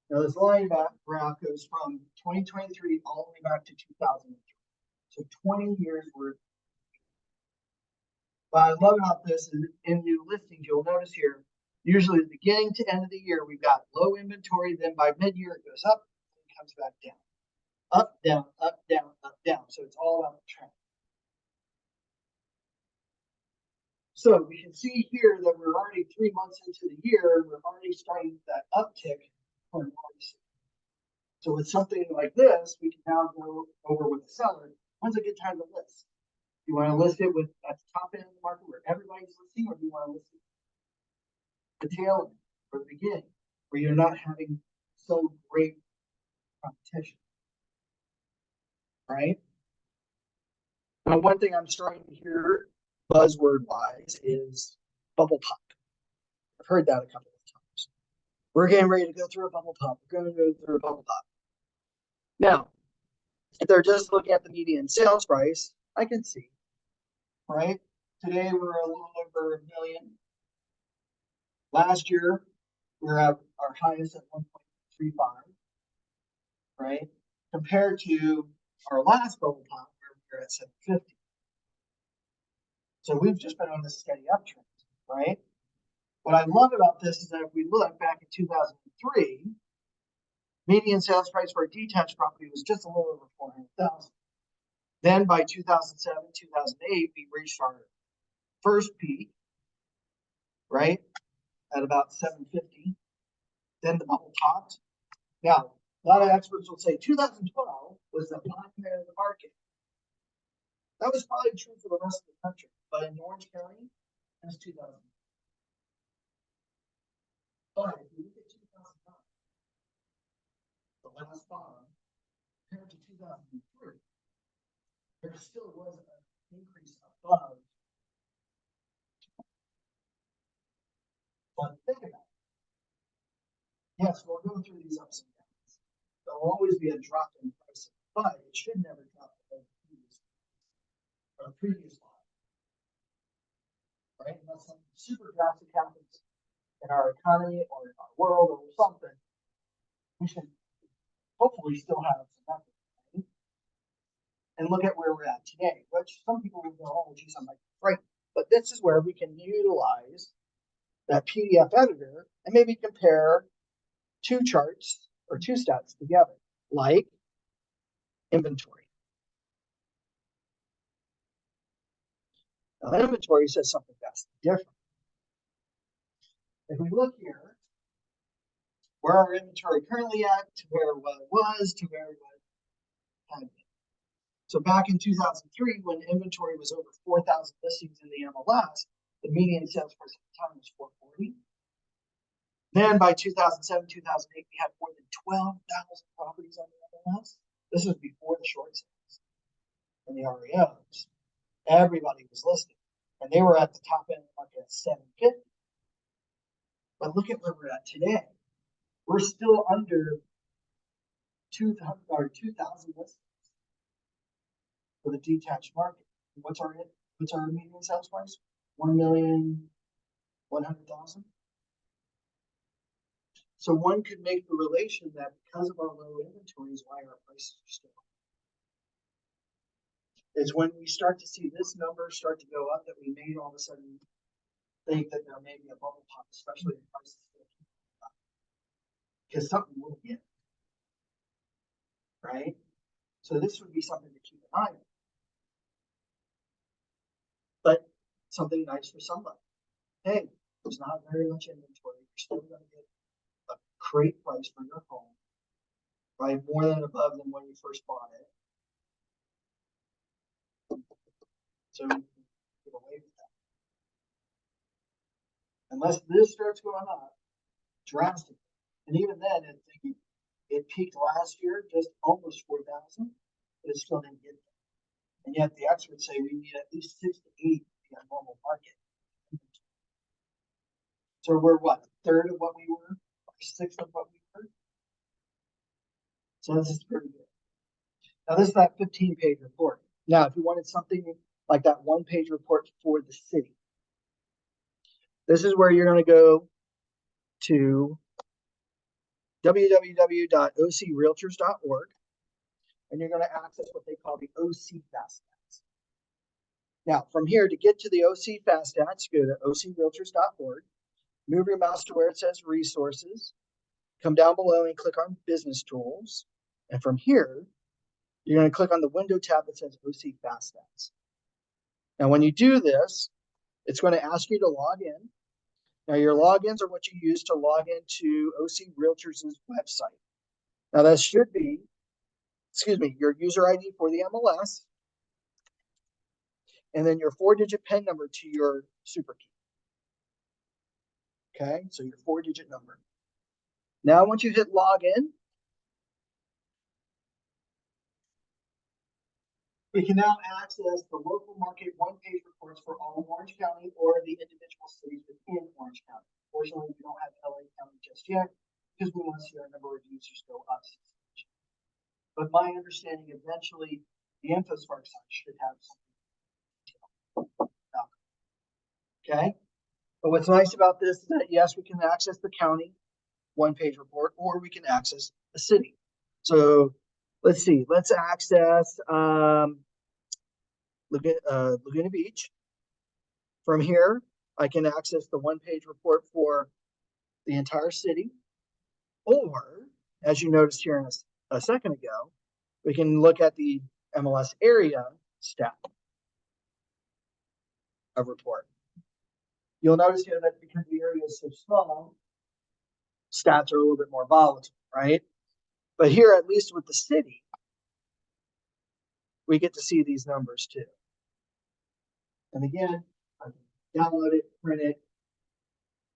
Now this line graph goes from 2023 all the way back to 2003. So 20 years worth. What I love about this is in new listings, you'll notice here, usually the beginning to end of the year, we've got low inventory, then by mid-year it goes up and comes back down. Up, down, up, down, up, down. So it's all about the trend. So we can see here that we're already 3 months into the year, we're already starting that uptick for March. So with something like this, we can now go over with the seller. When's a good time to list? Do you want to list it with at the top end of the market where everybody's listing, or do you want to list it at the tail end or the beginning where you're not having so great competition? Right? Now, one thing I'm starting to hear buzzword wise is bubble pop. I've heard that a couple of times. We're getting ready to go through a bubble pop. We're going to go through a bubble pop. Now, if they're just looking at the median sales price, I can see, right? Today we're a little over $1 million. Last year, we're at our highest at 1.35, right? Compared to our last bubble pop, where we were at 750. So we've just been on this steady uptrend, right? What I love about this is that if we look back in 2003, median sales price for a detached property was just a little over 400,000. Then by 2007, 2008, we reached our first peak, right, at about 750. Then the bubble popped. Now, a lot of experts will say 2012 was the bottom end of the market. That was probably true for the rest of the country, but in Orange County, it was 2000. But if you look at 2009, the last bottom, compared to 2003, there still was an increase above. But think about it. Yes, we'll go through these ups and downs. There will always be a drop in pricing, but it should never drop below the previous line. Right? Unless something super drastic happens in our economy or in our world or something, we should hopefully still have some effort. Right? And look at where we're at today, which some people will go, oh, geez, I'm like, right. But this is where we can utilize that PDF editor and maybe compare 2 charts or 2 stats together, like inventory. Now, inventory says something vastly different. If we look here, where our inventory currently at, to where what it was, to where what had been. So back in 2003, when inventory was over 4,000 listings in the MLS, the median sales price at the time was 440. Then by 2007, 2008, we had more than 12,000 properties on the MLS. This was before the short sales and the REOs. Everybody was listed, and they were at the top end of the market at 750. But look at where we're at today. We're still under 2,000 listings for the detached market. What's our median sales price? 1,100,000. So one could make the relation that because of our low inventories, why our prices are still up. It's when we start to see this number start to go up that we may all of a sudden think that there may be a bubble pop, especially if prices still keep up. Because something will get, right? So this would be something to keep an eye on. But something nice for somebody. Hey, there's not very much inventory. You're still going to get a great price for your home, right? More than above than when you first bought it. So get away with that. Unless this starts going up drastically. And even then, I think it peaked last year, just almost 4,000, but it still didn't get there. And yet the experts say we need at least 6 to 8 to be a normal market. So we're what, a third of what we were, or 1/6 of what we were? So this is pretty good. Now this is that 15-page report. Now, if you wanted something like that 1-page report for the city, this is where you're going to go to www.ocrealtors.org, and you're going to access what they call the OC Faststats. Now, from here, to get to the OC Faststats, go to ocrealtors.org, move your mouse to where it says Resources, come down below and click on Business Tools, and from here, you're going to click on the window tab that says OC Faststats. Now, when you do this, it's going to ask you to log in. Now, your logins are what you use to log into OC Realtors' website. Now, that should be, your user ID for the MLS, and then your 4-digit PIN number to your super key. Okay, so your 4-digit number. Now, once you hit login, we can now access the local market 1-page reports for all of Orange County or the individual cities within Orange County. Fortunately, we don't have LA County just yet because we want to see our number of users go up. But my understanding, eventually, the Infosparks site should have something. Okay? But what's nice about this is that, yes, we can access the county 1-page report, or we can access the city. So let's see. Let's access Laguna Beach. From here, I can access the 1-page report for the entire city. Or, as you noticed here in a second ago, we can look at the MLS area stat of report. You'll notice here that because the area is so small, stats are a little bit more volatile, right? But here, at least with the city, we get to see these numbers too. And again, I can download it, print it,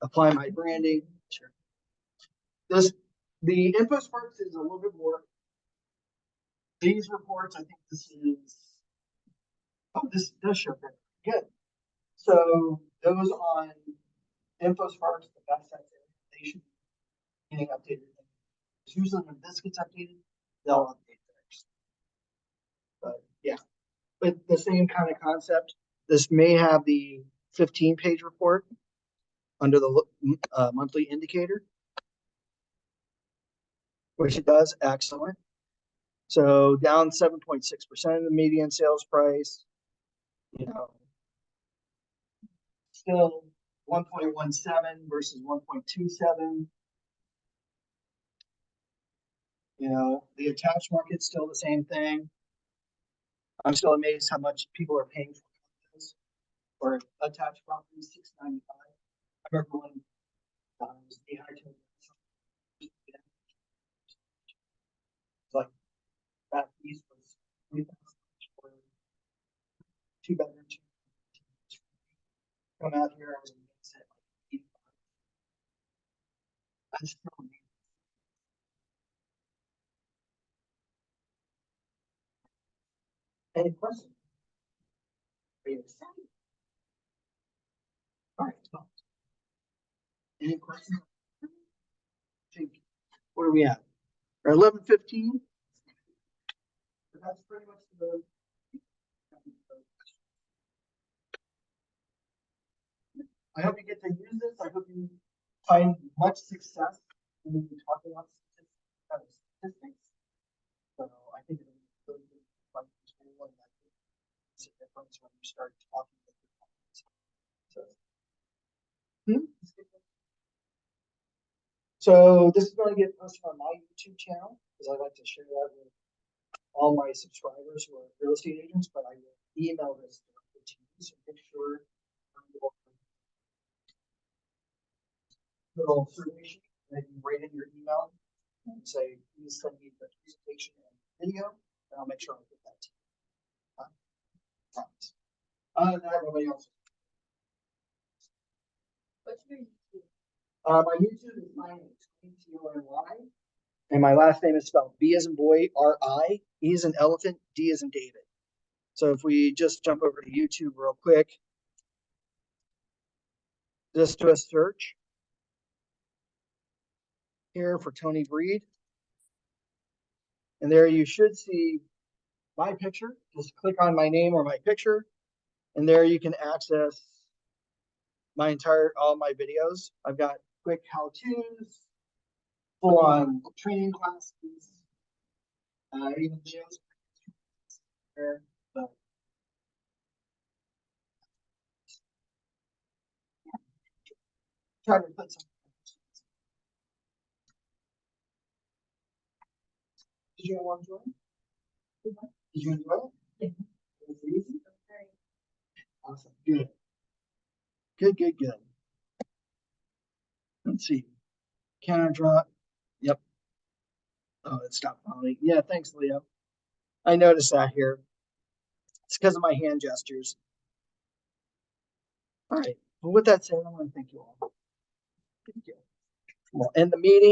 apply my branding. Sure. The Infosparks is a little bit more. These reports, I think this does show that. Good. So those on Infosparks, the Faststats, they should be getting updated. Usually when this gets updated, they'll update theirs. But yeah, but the same kind of concept. This may have the 15-page report under the monthly indicator, which it does. Excellent. So down 7.6% of the median sales price, still 1.17 versus 1.27. The attached market's still the same thing. I'm still amazed how much people are paying for condos for attached property, $695. I remember when was the high to like that piece was $3,000 for 2 bedroom, come out here, I was against it like 85. I just don't need any questions. Are you excited? All right. Any questions? What are we at? Or 11:15? That's pretty much the. I hope you get to use this. I hope you find much success when you talk about statistics. So I think it'll be really good fun for school, and that makes a difference when you start talking with your clients. So, so this is going to get posted on my YouTube channel because I like to share that with all my subscribers who are real estate agents, but I will email this directly to you, so make sure little survey sheet that you write in your email and say, please send me the presentation and video, and I'll make sure I get that to you. Promise. Other than that, nobody else. What's your YouTube? My YouTube is my name, Tony, and my last name is spelled B as in boy, R-I, E as in elephant, D as in David. So if we just jump over to YouTube real quick, just do a search here for Tony Bried. And there you should see my picture. Just click on my name or my picture. And there you can access all my videos. I've got quick how-tos, full-on training classes, even videos there. But try to put some. Did you want to join? Did you enjoy it? Yeah. Was it easy? Awesome. Good. Good. Let's see. Can I drop? Yep. Oh, it stopped following. Yeah, thanks, Leo. I noticed that here. It's because of my hand gestures. All right. Well, with that said, I want to thank you all. Thank you. We'll end the meeting.